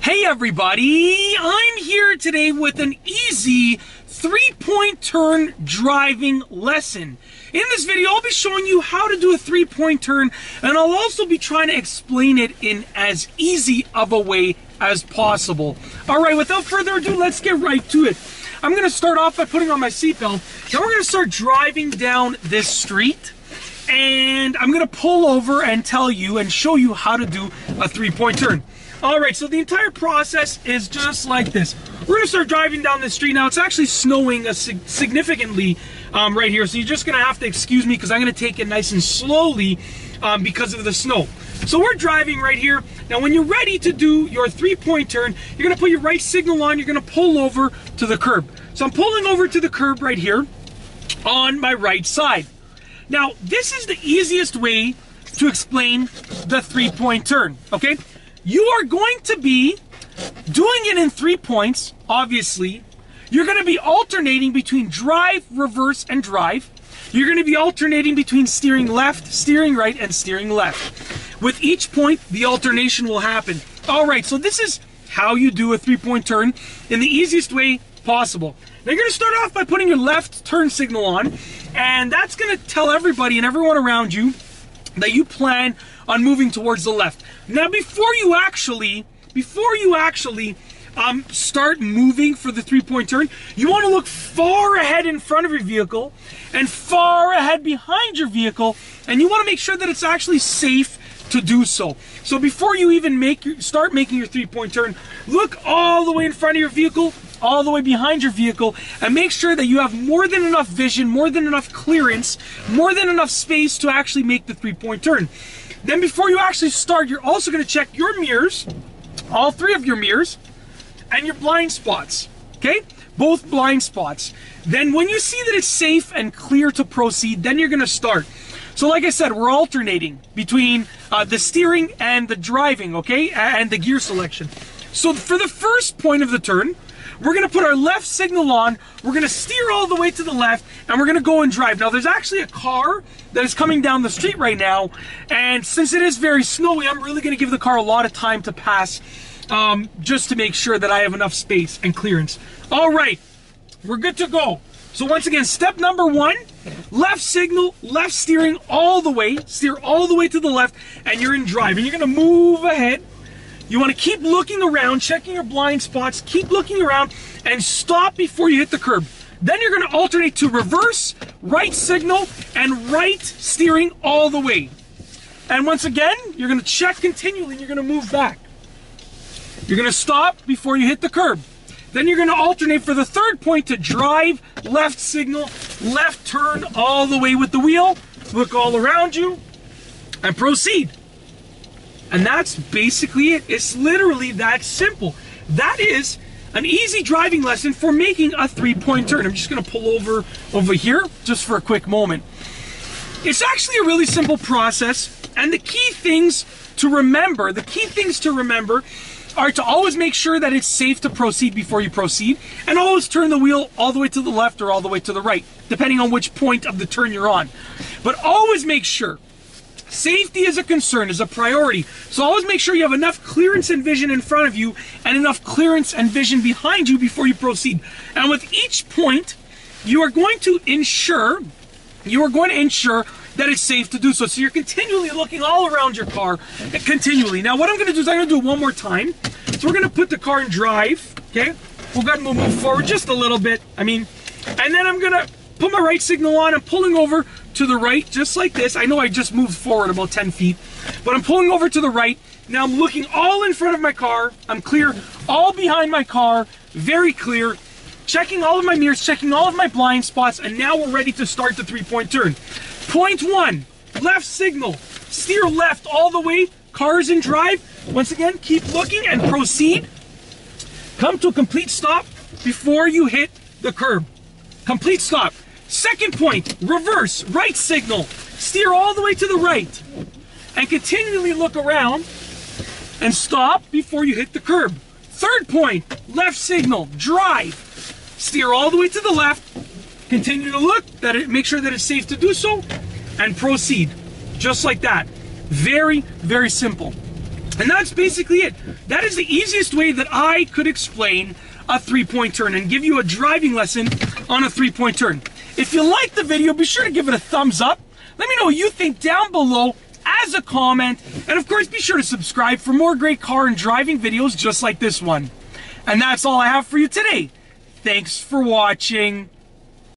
Hey everybody, I'm here today with an easy 3-point turn driving lesson. In this video, I'll be showing you how to do a 3-point turn, and I'll also be trying to explain it in as easy of a way as possible. All right, without further ado, let's get right to it. I'm going to start off by putting on my seatbelt. Then we're going to start driving down this street, and I'm going to pull over and tell you and show you how to do a 3-point turn. All right, so the entire process is just like this. We're going to start driving down the street. Now, it's actually snowing significantly right here, so you're just going to have to excuse me because I'm going to take it nice and slowly because of the snow. So we're driving right here. Now, when you're ready to do your 3-point turn, you're going to put your right signal on. You're going to pull over to the curb. So I'm pulling over to the curb right here on my right side. Now, this is the easiest way to explain the 3-point turn, okay? You are going to be doing it in 3 points, obviously. You're going to be alternating between drive, reverse, and drive. You're going to be alternating between steering left, steering right, and steering left. With each point, the alternation will happen. All right, so this is how you do a 3-point turn in the easiest way possible. Now you're going to start off by putting your left turn signal on, and that's going to tell everybody and everyone around you that you plan on moving towards the left. Now, before you actually start moving for the 3-point turn, you want to look far ahead in front of your vehicle and far ahead behind your vehicle, and you want to make sure that it's actually safe to do so. So before you even start making your 3-point turn, look all the way in front of your vehicle, all the way behind your vehicle, and make sure that you have more than enough vision, more than enough clearance, more than enough space to actually make the 3-point turn. Then before you actually start, you're also going to check your mirrors, all 3 of your mirrors, and your blind spots, okay? Both blind spots. Then when you see that it's safe and clear to proceed, then you're going to start. So like I said, we're alternating between the steering and the driving, okay? And the gear selection. So for the first point of the turn, we're going to put our left signal on, we're going to steer all the way to the left, and we're going to go and drive. Now, there's actually a car that is coming down the street right now, and since it is very snowy, I'm really going to give the car a lot of time to pass just to make sure that I have enough space and clearance. All right, we're good to go. So once again, step number 1, left signal, left steering all the way, steer all the way to the left, and you're in drive, and you're going to move ahead. You want to keep looking around, checking your blind spots, keep looking around, and stop before you hit the curb. Then you're going to alternate to reverse, right signal, and right steering all the way. And once again, you're going to check continually, and you're going to move back. You're going to stop before you hit the curb. Then you're going to alternate for the 3rd point to drive, left signal, left turn all the way with the wheel, look all around you, and proceed. And that's basically it. It's literally that simple. That is an easy driving lesson for making a 3-point turn. I'm just going to pull over here just for a quick moment. It's actually a really simple process, and the key things to remember are to always make sure that it's safe to proceed before you proceed, and always turn the wheel all the way to the left or all the way to the right, depending on which point of the turn you're on. But always make sure safety is a concern, is a priority. So always make sure you have enough clearance and vision in front of you and enough clearance and vision behind you before you proceed. And with each point, you are going to ensure that it's safe to do so. So you're continually looking all around your car, continually. Now what I'm going to do is I'm going to do it one more time. So we're going to put the car in drive, okay? We're going to move forward just a little bit. And then I'm going to put my right signal on. I'm pulling over to the right, just like this. I know I just moved forward about 10 feet, but I'm pulling over to the right. Now I'm looking all in front of my car. I'm clear all behind my car, very clear. Checking all of my mirrors, checking all of my blind spots, and now we're ready to start the 3-point turn. Point 1, left signal, steer left all the way, car's in drive. Once again, keep looking and proceed. Come to a complete stop before you hit the curb. Complete stop. 2nd point, reverse, right signal, steer all the way to the right, and continually look around and stop before you hit the curb. 3rd point, left signal, drive, steer all the way to the left, continue to look, make sure that it's safe to do so, and proceed. Just like that. Very, very simple. And that's basically it. That is the easiest way that I could explain a three-point turn and give you a driving lesson on a three-point turn. If you like the video, be sure to give it a thumbs up. Let me know what you think down below as a comment. And of course, be sure to subscribe for more great car and driving videos just like this one. And that's all I have for you today. Thanks for watching.